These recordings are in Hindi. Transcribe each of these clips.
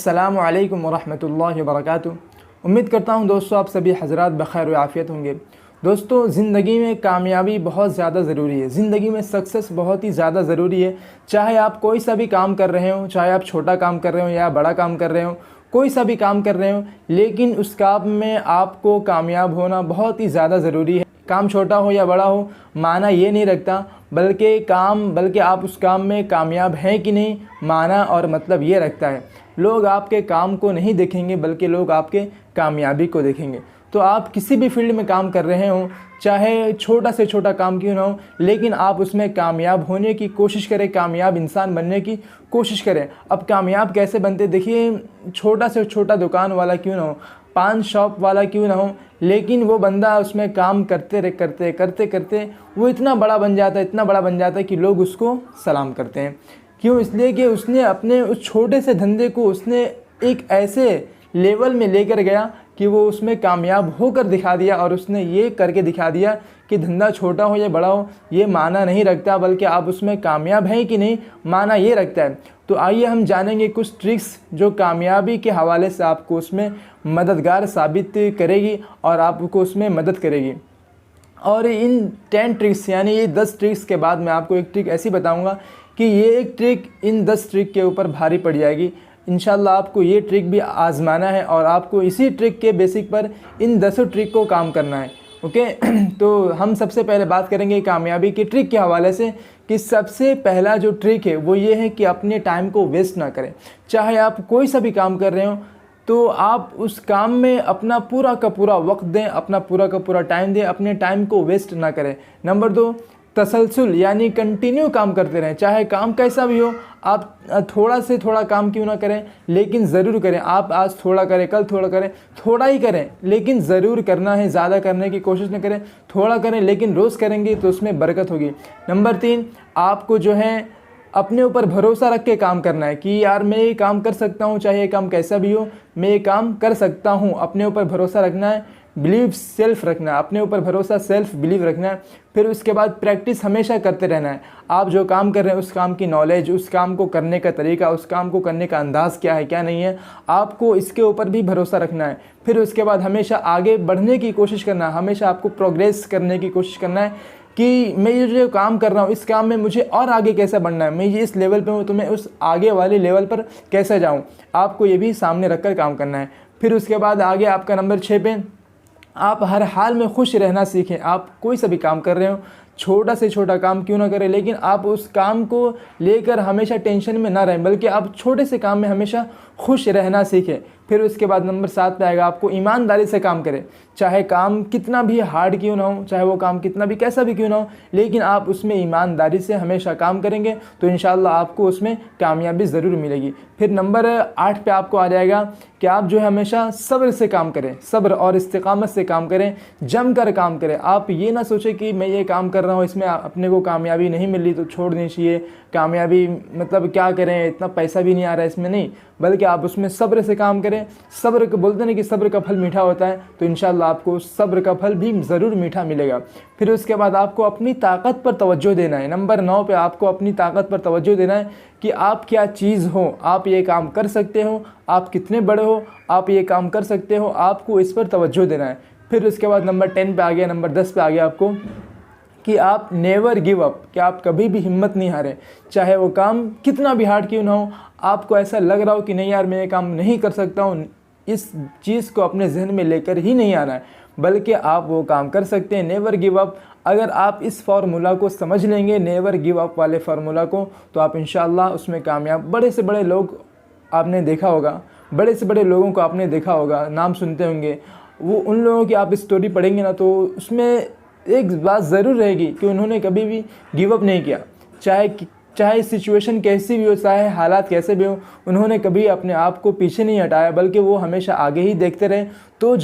अस्सलामु अलैकुम वरहमतुल्लाहि वबरकातुहू। उम्मीद करता हूँ दोस्तों आप सभी हज़रात बख़ैर व आफ़ियत होंगे। दोस्तों ज़िंदगी में कामयाबी बहुत ज़्यादा ज़रूरी है, ज़िंदगी में सक्सेस बहुत ही ज़्यादा ज़रूरी है। चाहे आप कोई सा भी काम कर रहे हो, चाहे आप छोटा काम कर रहे हो या बड़ा काम कर रहे हो, कोई सा भी काम कर रहे हो, लेकिन उस काम में आपको कामयाब होना बहुत ही ज़्यादा ज़रूरी है। काम छोटा हो या बड़ा हो, माना ये नहीं रखता, बल्कि आप उस काम में कामयाब हैं कि नहीं, माना और मतलब ये रखता है। लोग आपके काम को नहीं देखेंगे बल्कि लोग आपके कामयाबी को देखेंगे। तो आप किसी भी फील्ड में काम कर रहे हो, चाहे छोटा से छोटा काम क्यों ना हो, लेकिन आप उसमें कामयाब होने की कोशिश करें, कामयाब इंसान बनने की कोशिश करें। अब कामयाब कैसे बनते, देखिए, छोटा से छोटा दुकान वाला क्यों ना हो, पान शॉप वाला क्यों ना हो, लेकिन वो बंदा उसमें काम करते करते वो इतना बड़ा बन जाता है कि लोग उसको सलाम करते हैं। क्यों? इसलिए कि उसने अपने उस छोटे से धंधे को उसने एक ऐसे लेवल में लेकर गया कि वो उसमें कामयाब होकर दिखा दिया, और उसने ये करके दिखा दिया कि धंधा छोटा हो या बड़ा हो ये माना नहीं रखता, बल्कि आप उसमें कामयाब हैं कि नहीं माना ये रखता है। तो आइए हम जानेंगे कुछ ट्रिक्स जो कामयाबी के हवाले से आपको उसमें मददगार साबित करेगी और आपको उसमें मदद करेगी। और इन 10 ट्रिक्स यानी ये 10 ट्रिक्स के बाद मैं आपको एक ट्रिक ऐसी बताऊंगा कि ये एक ट्रिक इन 10 ट्रिक के ऊपर भारी पड़ जाएगी। इंशाल्लाह आपको ये ट्रिक भी आज़माना है और आपको इसी ट्रिक के बेसिक पर इन 10 ट्रिक को काम करना है। ओके तो हम सबसे पहले बात करेंगे कामयाबी के ट्रिक के हवाले से कि सबसे पहला जो ट्रिक है वो ये है कि अपने टाइम को वेस्ट ना करें। चाहे आप कोई सा भी काम कर रहे हो तो आप उस काम में अपना पूरा का पूरा वक्त दें, अपना पूरा का पूरा टाइम दें, अपने टाइम को वेस्ट ना करें। नंबर 2, तसलसल यानी कंटिन्यू काम करते रहें। चाहे काम कैसा भी हो, आप थोड़ा से थोड़ा काम क्यों ना करें, लेकिन ज़रूर करें। आप आज थोड़ा करें, कल थोड़ा करें, थोड़ा ही करें लेकिन ज़रूर करना है, ज़्यादा करने की कोशिश न करें। थोड़ा करें लेकिन रोज़ करेंगे तो उसमें बरकत होगी। नंबर 3, आपको जो है अपने ऊपर भरोसा रख के काम करना है कि यार मैं ये काम कर सकता हूँ, चाहे ये काम कैसा भी हो मैं ये काम कर सकता हूँ। अपने ऊपर भरोसा रखना है, बिलीव सेल्फ रखना है, अपने ऊपर भरोसा सेल्फ बिलीव रखना है। फिर उसके बाद प्रैक्टिस हमेशा करते रहना है। आप जो काम कर रहे हैं उस काम की नॉलेज, उस काम को करने का तरीका, उस काम को करने का अंदाज़ क्या है क्या नहीं है, आपको इसके ऊपर भी भरोसा रखना है। फिर उसके बाद हमेशा आगे बढ़ने की कोशिश करना है, हमेशा आपको प्रोग्रेस करने की कोशिश करना है कि मैं ये जो काम कर रहा हूँ इस काम में मुझे और आगे कैसे बढ़ना है, मैं ये इस लेवल पे हूँ तो मैं उस आगे वाले लेवल पर कैसे जाऊँ, आपको ये भी सामने रख कर काम करना है। फिर उसके बाद आगे आपका नंबर 6 पे, आप हर हाल में खुश रहना सीखें। आप कोई सा भी काम कर रहे हो, छोटा से छोटा काम क्यों ना करें, लेकिन आप उस काम को लेकर हमेशा टेंशन में ना रहें, बल्कि आप छोटे से काम में हमेशा खुश रहना सीखें। फिर उसके बाद नंबर 7 पे आएगा, आपको ईमानदारी से काम करें। चाहे काम कितना भी हार्ड क्यों ना हो, चाहे वो काम कितना भी कैसा भी क्यों ना हो, लेकिन आप उसमें ईमानदारी से हमेशा काम करेंगे तो इंशाल्लाह आपको उसमें कामयाबी ज़रूर मिलेगी। फिर नंबर 8 पे आपको आ जाएगा कि आप जो है हमेशा सब्र से काम करें, सब्र और इस्तिकामत से काम करें, जम कर काम करें। आप ये ना सोचें कि मैं ये काम कर रहा हूँ इसमें अपने को कामयाबी नहीं मिल रही तो छोड़ देनी चाहिए, कामयाबी मतलब क्या करें, इतना पैसा भी नहीं आ रहा है इसमें, नहीं, बल्कि आप उसमें सब्र से काम करें। सब्र को बोलते हैं कि सब्र का फल मीठा होता है, तो इंशाल्लाह आपको सब्र का फल भी ज़रूर मीठा मिलेगा। फिर उसके बाद आपको अपनी ताकत पर तवज्जो देना है। नंबर 9 पे आपको अपनी ताकत पर तवज्जो देना है कि आप क्या चीज़ हो, आप ये काम कर सकते हो, आप कितने बड़े हो, आप ये काम कर सकते हो, आपको इस पर तवज्जो देना है। फिर उसके बाद नंबर 10 पे आ गया, नंबर 10 पे आ गया आपको कि आप नेवर गिव अप, कि आप कभी भी हिम्मत नहीं हारें। चाहे वो काम कितना भी हार्ड क्यों ना हो, आपको ऐसा लग रहा हो कि नहीं यार मैं ये काम नहीं कर सकता हूँ, इस चीज़ को अपने जहन में लेकर ही नहीं आना है, बल्कि आप वो काम कर सकते हैं। नेवर गिव अप, अगर आप इस फार्मूला को समझ लेंगे, नेवर गिव अप वाले फार्मूला को, तो आप इंशाल्लाह उसमें कामयाब। बड़े से बड़े लोग आपने देखा होगा, बड़े से बड़े लोगों को आपने देखा होगा, नाम सुनते होंगे, वो उन लोगों की आप स्टोरी पढ़ेंगे ना तो उसमें एक बात ज़रूर रहेगी कि उन्होंने कभी भी गिव अप नहीं किया। चाहे सिचुएशन कैसी भी हो, चाहे हालात कैसे भी हो, उन्होंने कभी अपने आप को पीछे नहीं हटाया, बल्कि वो हमेशा आगे ही देखते रहे, तो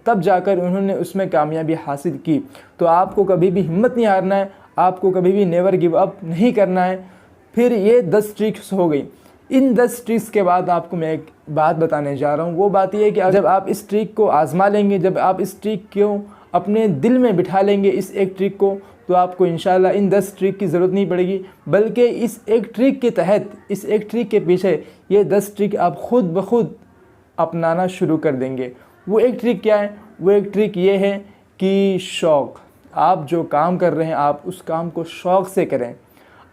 तब जाकर उन्होंने उसमें कामयाबी हासिल की। तो आपको कभी भी हिम्मत नहीं हारना है, आपको कभी भी नेवर गिव अप नहीं करना है। फिर ये 10 ट्रिक्स हो गई। इन 10 ट्रिक्स के बाद आपको मैं एक बात बताने जा रहा हूँ। वो बात ये है कि जब आप इस ट्रिक को आज़मा लेंगे, जब आप इस ट्रिक को अपने दिल में बिठा लेंगे इस एक ट्रिक को, तो आपको इंशाल्लाह इन 10 ट्रिक की ज़रूरत नहीं पड़ेगी, बल्कि इस एक ट्रिक के तहत, इस एक ट्रिक के पीछे ये 10 ट्रिक आप खुद ब खुद अपनाना शुरू कर देंगे। वो एक ट्रिक क्या है? वो एक ट्रिक ये है कि शौक़, आप जो काम कर रहे हैं आप उस काम को शौक़ से करें,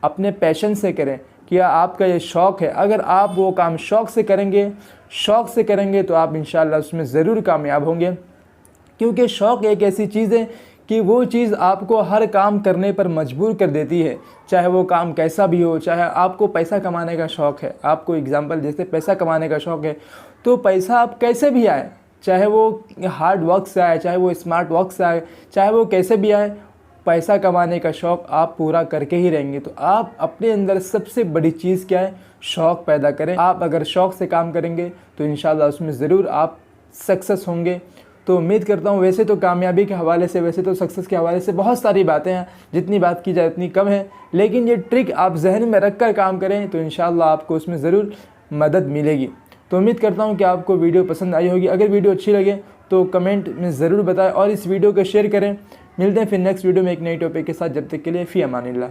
अपने पैशन से करें। क्या आपका ये शौक़ है? अगर आप वो काम शौक़ से करेंगे तो आप इंशाल्लाह उसमें ज़रूर कामयाब होंगे, क्योंकि शौक़ एक ऐसी चीज़ है कि वो चीज़ आपको हर काम करने पर मजबूर कर देती है, चाहे वो काम कैसा भी हो। चाहे आपको पैसा कमाने का शौक़ है, आपको एग्ज़ाम्पल जैसे पैसा कमाने का शौक़ है, तो पैसा आप कैसे भी आए, चाहे वो हार्ड वर्क से आए, चाहे वो स्मार्ट वर्क से आए, चाहे वो कैसे भी आए, पैसा कमाने का शौक़ आप पूरा करके ही रहेंगे। तो आप अपने अंदर सबसे बड़ी चीज़ क्या है? शौक़ पैदा करें। आप अगर शौक़ से काम करेंगे तो इंशाल्लाह उसमें ज़रूर आप सक्सेस होंगे। तो उम्मीद करता हूँ, वैसे तो कामयाबी के हवाले से, वैसे तो सक्सेस के हवाले से बहुत सारी बातें हैं, जितनी बात की जाए उतनी कम है, लेकिन ये ट्रिक आप जहन में रख कर काम करें तो इंशाल्लाह आपको उसमें ज़रूर मदद मिलेगी। तो उम्मीद करता हूँ कि आपको वीडियो पसंद आई होगी। अगर वीडियो अच्छी लगे तो कमेंट में ज़रूर बताएं और इस वीडियो को शेयर करें। मिलते हैं फिर नेक्स्ट वीडियो में एक नई टॉपिक के साथ। जब तक के लिए फ़ी अमानिल्लाह।